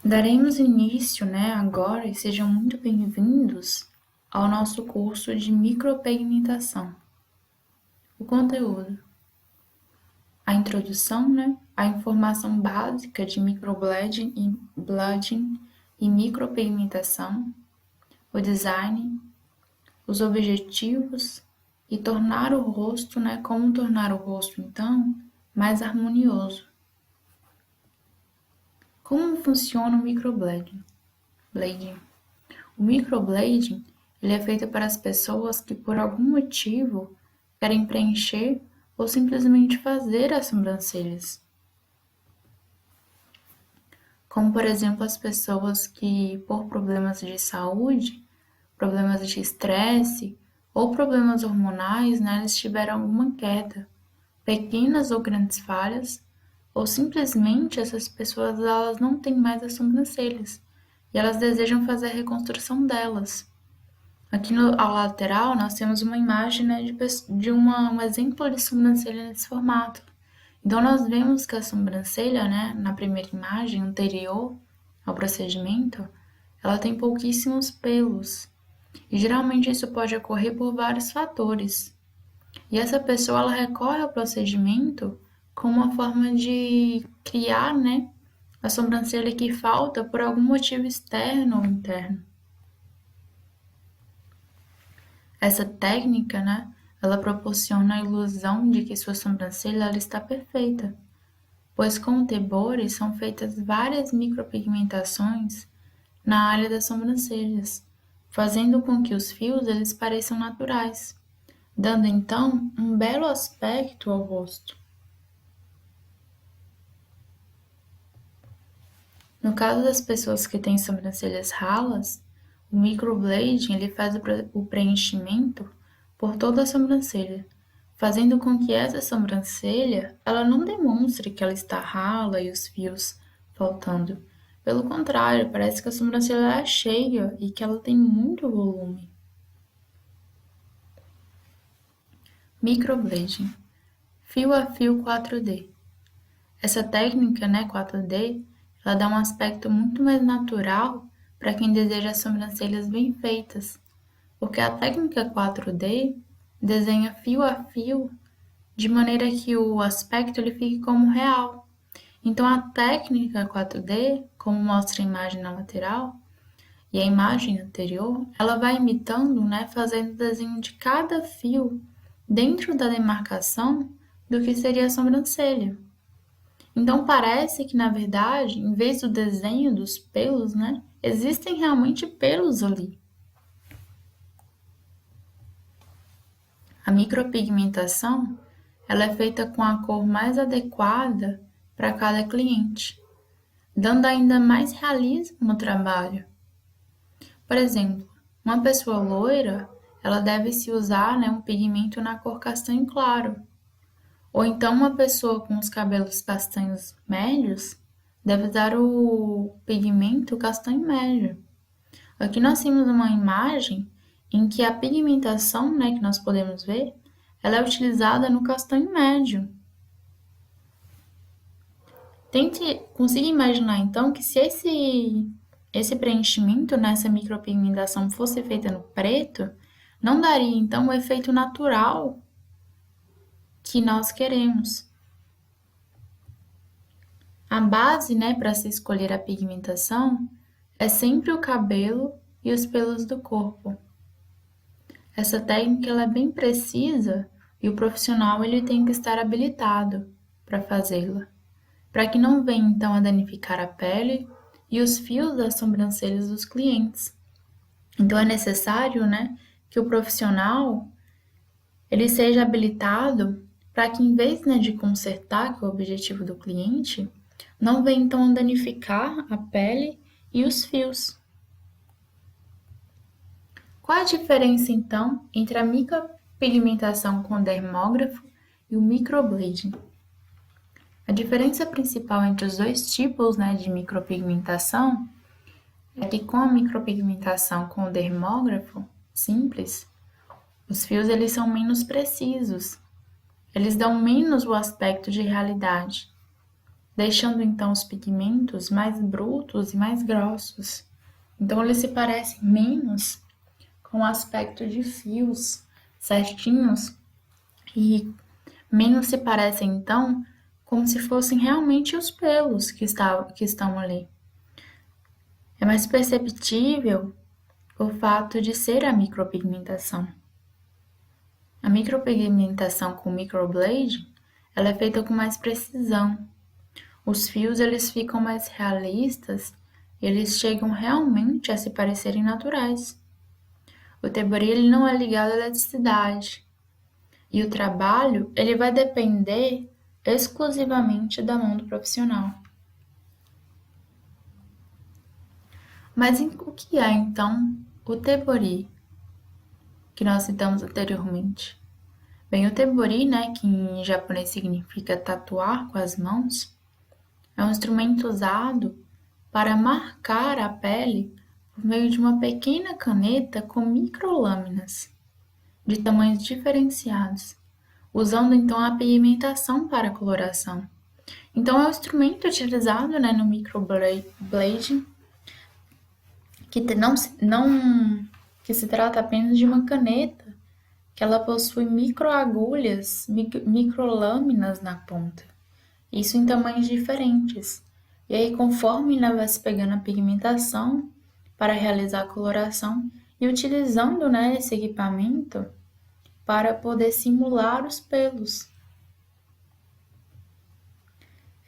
Daremos início, agora e sejam muito bem-vindos ao nosso curso de micropigmentação. O conteúdo, a introdução, a informação básica de microblading e micropigmentação, o design, os objetivos e tornar o rosto, como tornar o rosto, então, mais harmonioso. Como funciona o microblading? O microblading ele é feito para as pessoas que por algum motivo querem preencher ou simplesmente fazer as sobrancelhas. Como, por exemplo, as pessoas que, por problemas de saúde, problemas de estresse ou problemas hormonais, eles tiveram alguma queda, pequenas ou grandes falhas, ou simplesmente essas pessoas elas não têm mais as sobrancelhas e elas desejam fazer a reconstrução delas. Aqui ao lateral nós temos uma imagem de um exemplo de sobrancelha nesse formato. Então nós vemos que a sobrancelha, na primeira imagem anterior ao procedimento, ela tem pouquíssimos pelos. E geralmente isso pode ocorrer por vários fatores. E essa pessoa ela recorre ao procedimento como uma forma de criar, a sobrancelha que falta por algum motivo externo ou interno. Essa técnica, ela proporciona a ilusão de que sua sobrancelha ela está perfeita, pois com o Tebori são feitas várias micropigmentações na área das sobrancelhas, fazendo com que os fios eles pareçam naturais, dando então um belo aspecto ao rosto. No caso das pessoas que têm sobrancelhas ralas, o microblading ele faz o preenchimento por toda a sobrancelha, fazendo com que essa sobrancelha ela não demonstre que ela está rala e os fios faltando. Pelo contrário, parece que a sobrancelha é cheia e que ela tem muito volume. Microblading, fio a fio 4D. Essa técnica, 4D, ela dá um aspecto muito mais natural para quem deseja sobrancelhas bem feitas, porque a técnica 4D desenha fio a fio de maneira que o aspecto ele fique como real. Então a técnica 4D, como mostra a imagem na lateral e a imagem anterior, ela vai imitando, fazendo o desenho de cada fio dentro da demarcação do que seria a sobrancelha. Então parece que, na verdade, em vez do desenho dos pelos, existem realmente pelos ali. A micropigmentação, ela é feita com a cor mais adequada para cada cliente, dando ainda mais realismo no trabalho. Por exemplo, uma pessoa loira, ela deve se usar, um pigmento na cor castanho claro. Ou então uma pessoa com os cabelos castanhos médios deve usar o pigmento castanho médio. Aqui nós temos uma imagem em que a pigmentação, que nós podemos ver, ela é utilizada no castanho médio. Consiga imaginar então que se esse preenchimento nessa micropigmentação fosse feita no preto, não daria então o efeito natural que nós queremos. A base, para se escolher a pigmentação é sempre o cabelo e os pelos do corpo. Essa técnica ela é bem precisa e o profissional ele tem que estar habilitado para fazê-la, para que não venha então a danificar a pele e os fios das sobrancelhas dos clientes. Então é necessário, que o profissional ele seja habilitado para que em vez de consertar, que é o objetivo do cliente, não venha então danificar a pele e os fios. Qual a diferença então entre a micropigmentação com dermógrafo e o microblading? A diferença principal entre os dois tipos de micropigmentação é que com a micropigmentação com o dermógrafo simples, os fios eles são menos precisos, eles dão menos o aspecto de realidade. deixando então os pigmentos mais brutos e mais grossos. Então eles se parecem menos com o aspecto de fios certinhos e menos se parecem então como se fossem realmente os pelos que estão ali. É mais perceptível o fato de ser a micropigmentação. A micropigmentação com microblading, ela é feita com mais precisão. Os fios eles ficam mais realistas, eles chegam realmente a se parecerem naturais. O tebori ele não é ligado à eletricidade e o trabalho ele vai depender exclusivamente da mão do profissional. Mas o que é então o tebori que nós citamos anteriormente? Bem, o tebori, né, que em japonês significa tatuar com as mãos, é um instrumento usado para marcar a pele por meio de uma pequena caneta com microlâminas de tamanhos diferenciados, usando então a pigmentação para a coloração. Então é um instrumento utilizado, né, no microblading que se trata apenas de uma caneta que ela possui microagulhas, microlâminas na ponta. Isso em tamanhos diferentes. E aí, conforme vai se pegando a pigmentação para realizar a coloração e utilizando, né, esse equipamento para poder simular os pelos.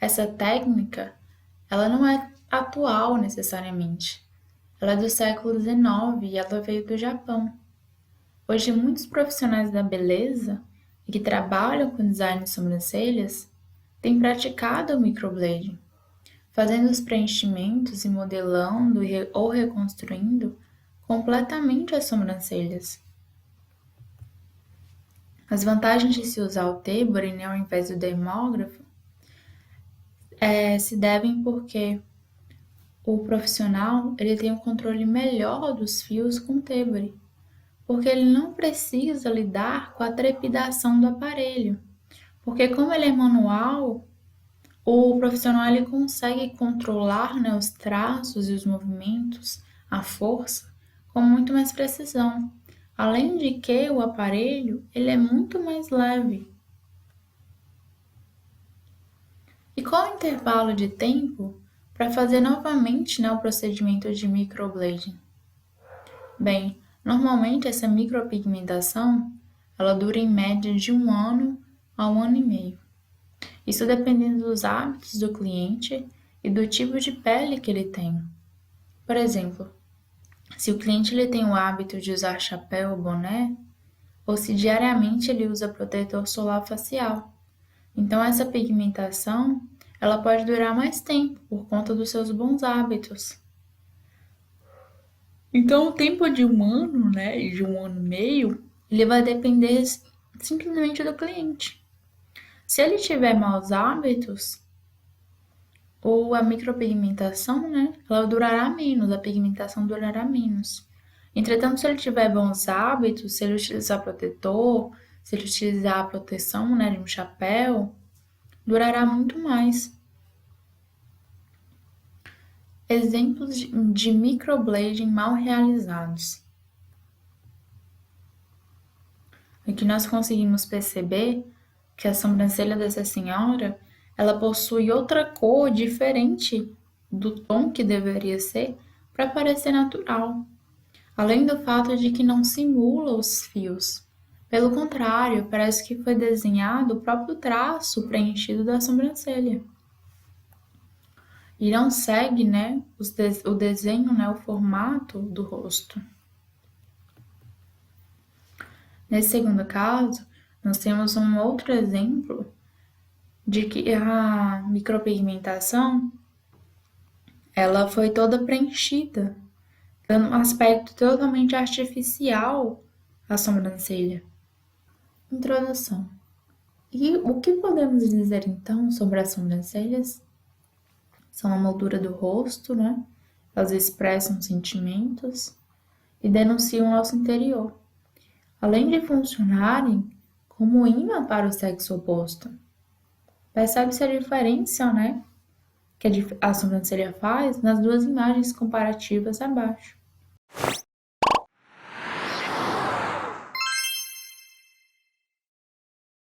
Essa técnica, ela não é atual necessariamente. Ela é do século XIX e ela veio do Japão. Hoje, muitos profissionais da beleza e que trabalham com design de sobrancelhas têm praticado o microblading, fazendo os preenchimentos e modelando ou reconstruindo completamente as sobrancelhas. As vantagens de se usar o tebori, né, ao invés do dermógrafo se devem porque o profissional ele tem um controle melhor dos fios com o tebori, porque ele não precisa lidar com a trepidação do aparelho, porque como ele é manual, o profissional ele consegue controlar, né, os traços e os movimentos, a força, com muito mais precisão. Além de que o aparelho ele é muito mais leve. E qual o intervalo de tempo para fazer novamente, né, o procedimento de microblading? Bem, normalmente essa micropigmentação ela dura em média de 1 ano a 1 ano e meio. Isso dependendo dos hábitos do cliente e do tipo de pele que ele tem. Por exemplo, se o cliente ele tem o hábito de usar chapéu ou boné, ou se diariamente ele usa protetor solar facial. Então essa pigmentação, ela pode durar mais tempo por conta dos seus bons hábitos. Então o tempo de 1 ano, né, e de 1 ano e meio, ele vai depender simplesmente do cliente. Se ele tiver maus hábitos, ou a micropigmentação, né, ela durará menos, a pigmentação durará menos. Entretanto, se ele tiver bons hábitos, se ele utilizar protetor, se ele utilizar a proteção, né, de um chapéu, durará muito mais. Exemplos de microblading mal realizados. Aqui nós conseguimos perceber que a sobrancelha dessa senhora, ela possui outra cor diferente do tom que deveria ser para parecer natural. Além do fato de que não simula os fios. Pelo contrário, parece que foi desenhado o próprio traço preenchido da sobrancelha. E não segue, né, o desenho, né, o formato do rosto. Nesse segundo caso, nós temos um outro exemplo de que a micropigmentação ela foi toda preenchida, dando um aspecto totalmente artificial à sobrancelha. Introdução. E o que podemos dizer então sobre as sobrancelhas? São a moldura do rosto, né? Elas expressam sentimentos e denunciam o nosso interior, além de funcionarem como imã para o sexo oposto. Percebe-se a diferença, né? que a sobrancelha faz nas duas imagens comparativas abaixo.